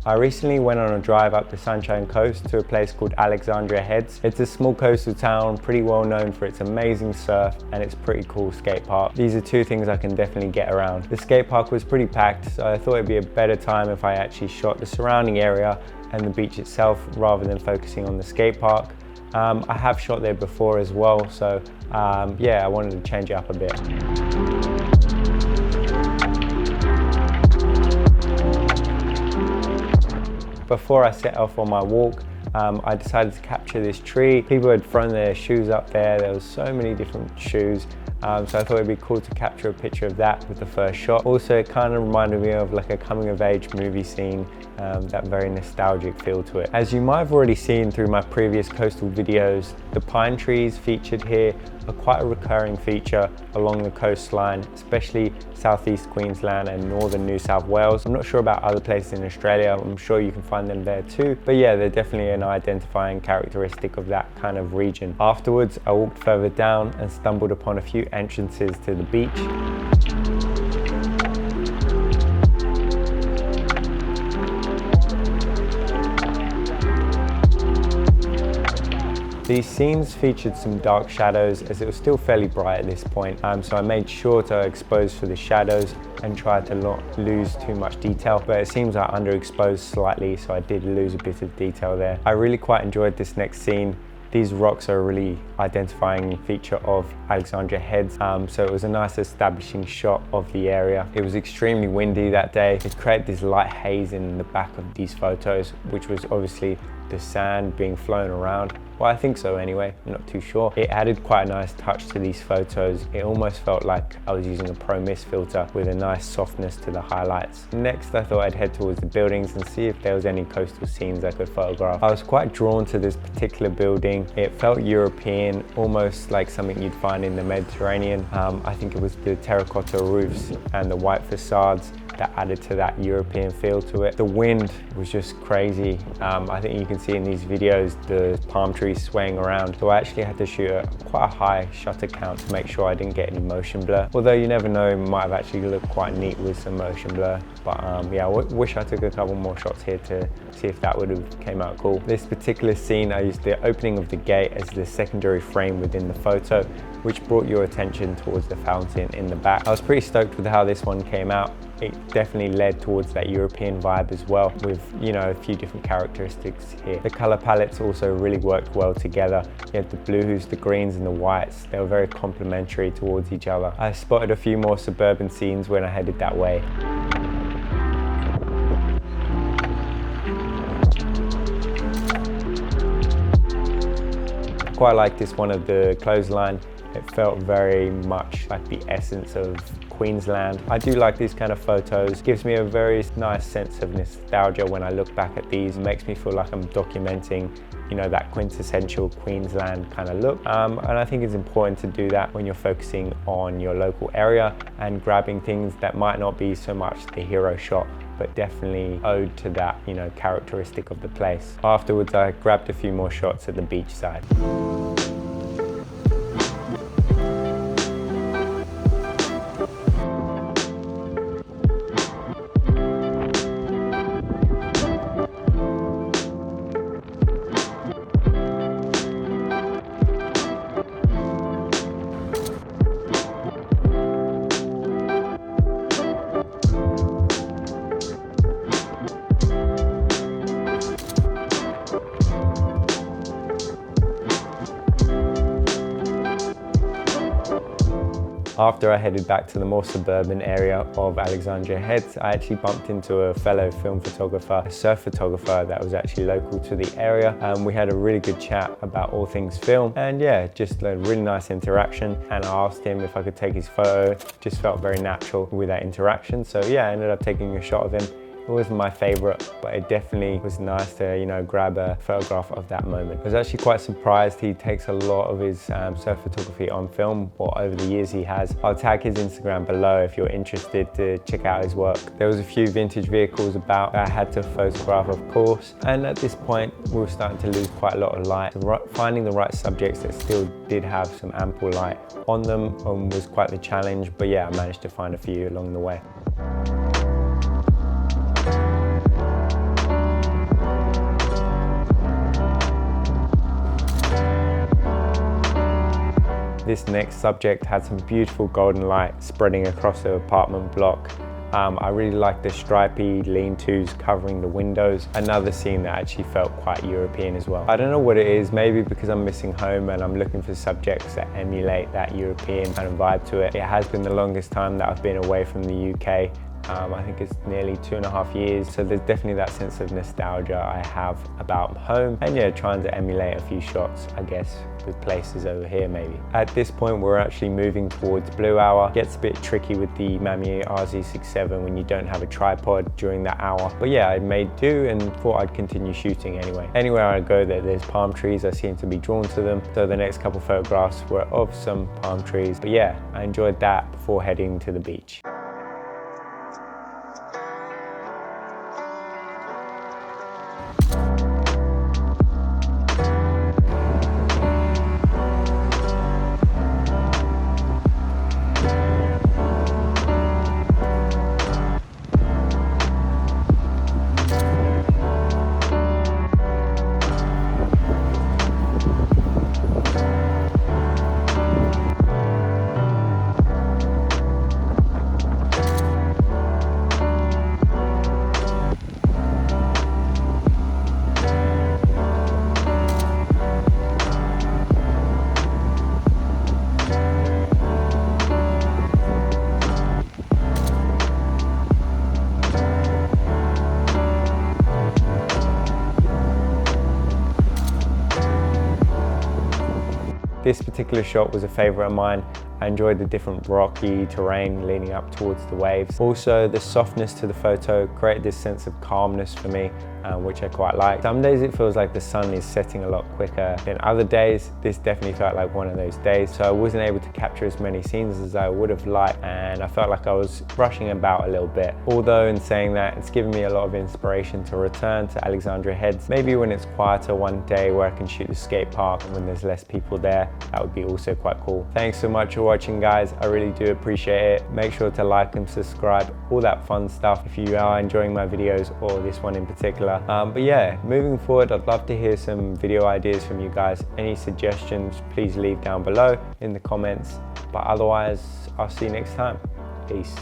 I recently went on a drive up the Sunshine Coast to a place called Alexandra Heads. It's a small coastal town, pretty well known for its amazing surf and its pretty cool skate park. These are two things I can definitely get around. The skate park was pretty packed, so I thought it'd be a better time if I actually shot the surrounding area and the beach itself rather than focusing on the skate park. I have shot there before as well, so yeah, I wanted to change it up a bit. Before I set off on my walk, I decided to capture this tree. People had thrown their shoes up there. There was so many different shoes. So I thought it'd be cool to capture a picture of that with the first shot. Also, it kind of reminded me of like a coming of age movie scene, that very nostalgic feel to it. As you might have already seen through my previous coastal videos, the pine trees featured here are quite a recurring feature along the coastline, especially southeast Queensland and northern New South Wales. I'm not sure about other places in Australia, I'm sure you can find them there too, but yeah, they're definitely an identifying characteristic of that kind of region. Afterwards, I walked further down and stumbled upon a few entrances to the beach. These scenes featured some dark shadows as it was still fairly bright at this point, so I made sure to expose for the shadows and tried to not lose too much detail, but it seems I underexposed slightly, so I did lose a bit of detail there. I really quite enjoyed this next scene. These rocks are a really identifying feature of Alexandra Heads, so it was a nice establishing shot of the area. It was extremely windy that day. It created this light haze in the back of these photos, which was obviously the sand being flown around. Well, I think so anyway, I'm not too sure. It added quite a nice touch to these photos. It almost felt like I was using a Pro Mist filter with a nice softness to the highlights. Next, I thought I'd head towards the buildings and see if there was any coastal scenes I could photograph. I was quite drawn to this particular building. It felt European, almost like something you'd find in the Mediterranean. I think it was the terracotta roofs and the white facades that added to that European feel to it. The wind was just crazy. I think you can see in these videos the palm trees swaying around. So I actually had to shoot quite a high shutter count to make sure I didn't get any motion blur. Although you never know, it might have actually looked quite neat with some motion blur. But yeah, I wish I took a couple more shots here to see if that would have came out cool. This particular scene, I used the opening of the gate as the secondary frame within the photo, which brought your attention towards the fountain in the back. I was pretty stoked with how this one came out. It definitely led towards that European vibe as well, with, you know, a few different characteristics here. The color palettes also really worked well together. You had the blues, the greens and the whites. They were very complementary towards each other. I spotted a few more suburban scenes when I headed that way. Quite like this one of the clothesline. It felt very much like the essence of Queensland. I do like these kind of photos. It gives me a very nice sense of nostalgia when I look back at these. It makes me feel like I'm documenting, you know, that quintessential Queensland kind of look. And I think it's important to do that when you're focusing on your local area and grabbing things that might not be so much the hero shot, but definitely ode to that, you know, characteristic of the place. Afterwards, I grabbed a few more shots at the beach side. After I headed back to the more suburban area of Alexandria Heads, I actually bumped into a fellow film photographer, a surf photographer that was actually local to the area. We had a really good chat about all things film, and yeah, just a really nice interaction. And I asked him if I could take his photo. Just felt very natural with that interaction. So yeah, I ended up taking a shot of him. It wasn't my favorite, but it definitely was nice to, you know, grab a photograph of that moment. I was actually quite surprised. He takes a lot of his surf photography on film, or over the years he has. I'll tag his Instagram below if you're interested to check out his work. There was a few vintage vehicles about that I had to photograph, of course. And at this point, we were starting to lose quite a lot of light. Finding the right subjects that still did have some ample light on them was quite the challenge, but yeah, I managed to find a few along the way. This next subject had some beautiful golden light spreading across the apartment block. I really like the stripy lean-tos covering the windows. Another scene that actually felt quite European as well. I don't know what it is, maybe because I'm missing home and I'm looking for subjects that emulate that European kind of vibe to it. It has been the longest time that I've been away from the UK. I think it's nearly 2.5 years, so there's definitely that sense of nostalgia I have about home, and yeah, trying to emulate a few shots, I guess, with places over here maybe. At this point, we're actually moving towards blue hour. It gets a bit tricky with the Mamiya RZ67 when you don't have a tripod during that hour. But yeah, I made do and thought I'd continue shooting anyway. Anywhere I go there's palm trees, I seem to be drawn to them. So the next couple photographs were of some palm trees. But yeah, I enjoyed that before heading to the beach. This particular shot was a favorite of mine. I enjoyed the different rocky terrain leading up towards the waves. Also, the softness to the photo created this sense of calmness for me, which I quite like. Some days it feels like the sun is setting a lot quicker than other days. This definitely felt like one of those days. So I wasn't able to capture as many scenes as I would have liked, and I felt like I was rushing about a little bit. Although in saying that, it's given me a lot of inspiration to return to Alexandra Heads. Maybe when it's quieter one day where I can shoot the skate park and when there's less people there, that would be also quite cool. Thanks so much for watching, guys. I really do appreciate it. Make sure to like and subscribe, all that fun stuff if you are enjoying my videos, or this one in particular. But yeah, moving forward, I'd love to hear some video ideas from you guys. Any suggestions, please leave down below in the comments. But otherwise, I'll see you next time. Peace.